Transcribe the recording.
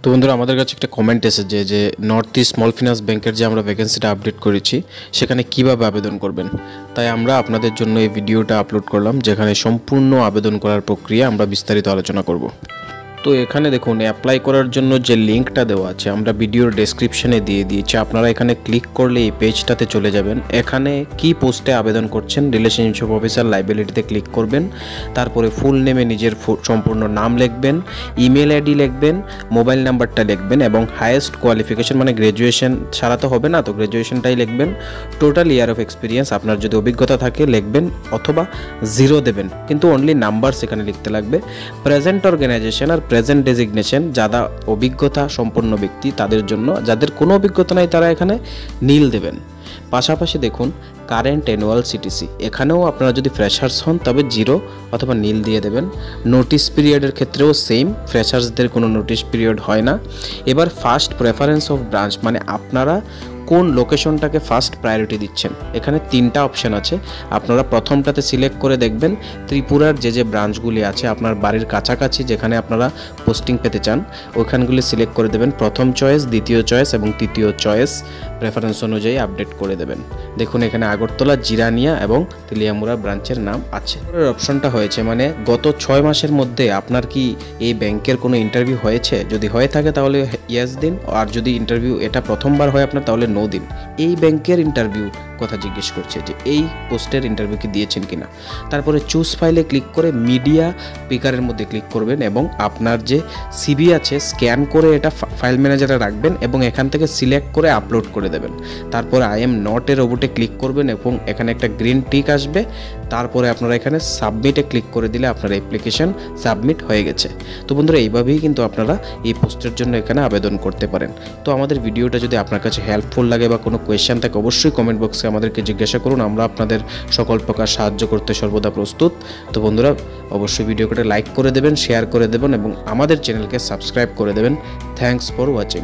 তো বন্ধুরা আমাদের কাছে একটা কমেন্ট এসেছে যে নর্থ ইস্ট স্মল ফিনান্স ব্যাংকের যে আমরা ভ্যাকেন্সিটা আপডেট করেছি সেখানে কিভাবে আবেদন করবেন, তাই আমরা আপনাদের জন্য এই ভিডিওটা আপলোড করলাম যেখানে সম্পূর্ণ আবেদন করার প্রক্রিয়া আমরা বিস্তারিত আলোচনা করব। তো এখানে দেখুন অ্যাপ্লাই করার জন্য যে লিঙ্কটা দেওয়া আছে আমরা ভিডিওর ডেসক্রিপশনে দিয়ে দিয়েছি, আপনারা এখানে ক্লিক করলে এই পেজটাতে চলে যাবেন। এখানে কি পোস্টে আবেদন করছেন রিলেশনশিপ অফিসার লাইবিলিটিতে ক্লিক করবেন, তারপরে ফুল নেমে নিজের সম্পূর্ণ নাম লিখবেন, ইমেল আইডি লিখবেন, মোবাইল নাম্বারটা লিখবেন এবং হাইয়েস্ট কোয়ালিফিকেশন মানে গ্র্যাজুয়েশন ছাড়া তো হবে না, তো গ্র্যাজুয়েশনটাই লিখবেন। টোটাল ইয়ার অফ এক্সপিরিয়েন্স আপনার যদি অভিজ্ঞতা থাকে লিখবেন অথবা 0 দেবেন, কিন্তু অনলি নাম্বার সেখানে লিখতে লাগবে। প্রেজেন্ট অর্গানাইজেশন আর প্রেজেন্ট ডেজিগনেশন যারা অভিজ্ঞতা সম্পন্ন ব্যক্তি তাদের জন্য, যাদের কোনো অভিজ্ঞতা নাই তারা এখানে নীল দেবেন। পাশাপাশি দেখুন কারেন্ট অ্যানুয়াল সিটিসি, এখানেও আপনারা যদি ফ্রেশার্স হন তবে 0 অথবা নীল দিয়ে দেবেন। নোটিশ পিরিয়ডের ক্ষেত্রেও সেম, ফ্রেশার্সদের কোনো নোটিশ পিরিয়ড হয় না। এবার ফার্স্ট প্রেফারেন্স অফ ব্রাঞ্চ মানে আপনারা কোন লোকেশনটাকে ফার্স্ট প্রায়োরিটি দিচ্ছেন। এখানে 3টা অপশান আছে, আপনারা প্রথমটাতে সিলেক্ট করে দেখবেন ত্রিপুরার যে ব্রাঞ্চগুলি আছে আপনার বাড়ির কাছাকাছি যেখানে আপনারা পোস্টিং পেতে চান ওইখানগুলি সিলেক্ট করে দেবেন। প্রথম চয়েস, দ্বিতীয় চয়েস এবং তৃতীয় চয়েস প্রেফারেন্স অনুযায়ী আপডেট করে দেবেন। দেখুন এখানে আগরতলা, জিরানিয়া এবং তেলিয়ামুড়া ব্রাঞ্চের নাম আছে। পরের অপশনটা হয়েছে মানে গত 6 মাসের মধ্যে আপনার কি এই ব্যাংকের কোনো ইন্টারভিউ হয়েছে, যদি হয়ে থাকে তাহলে ইয়েস দিন, আর যদি ইন্টারভিউ এটা প্রথমবার হয় আপনার তাহলে নো দিন। এই ব্যাংকের ইন্টারভিউ কথা জিজ্ঞেস করছে যে এই পোস্টের ইন্টারভিউ কি দিয়েছেন কিনা। তারপরে চুজ ফাইলে ক্লিক করে মিডিয়া পিকারের মধ্যে ক্লিক করবেন এবং আপনার যে সিভি আছে স্ক্যান করে এটা ফাইল ম্যানেজারে রাখবেন এবং এখান থেকে সিলেক্ট করে আপলোড করে দেবেন। তারপরে আই এম নট এর রোবটে ক্লিক করবেন এবং এখানে একটা গ্রিন টিক আসবে। তারপরে আপনারা এখানে সাবমিটে ক্লিক করে দিলে আপনার অ্যাপ্লিকেশন সাবমিট হয়ে গেছে। তো বন্ধুরা এইভাবেই কিন্তু আপনারা এই পোস্টের জন্য এখানে আবেদন করতে পারেন। তো আমাদের ভিডিওটা যদি আপনার কাছে হেল্পফুল লাগে বা কোনো কোয়েশ্চেন থাকে অবশ্যই কমেন্ট বক্সে আমাদেরকে জিজ্ঞাসা করুন, আমরা আপনাদের সকল প্রকার সাহায্য করতে সর্বদা প্রস্তুত। তো বন্ধুরা অবশ্যই ভিডিওটা লাইক করে দেবেন, শেয়ার করে দেবেন এবং আমাদের চ্যানেলকে সাবস্ক্রাইব করে দেবেন। Thanks for watching.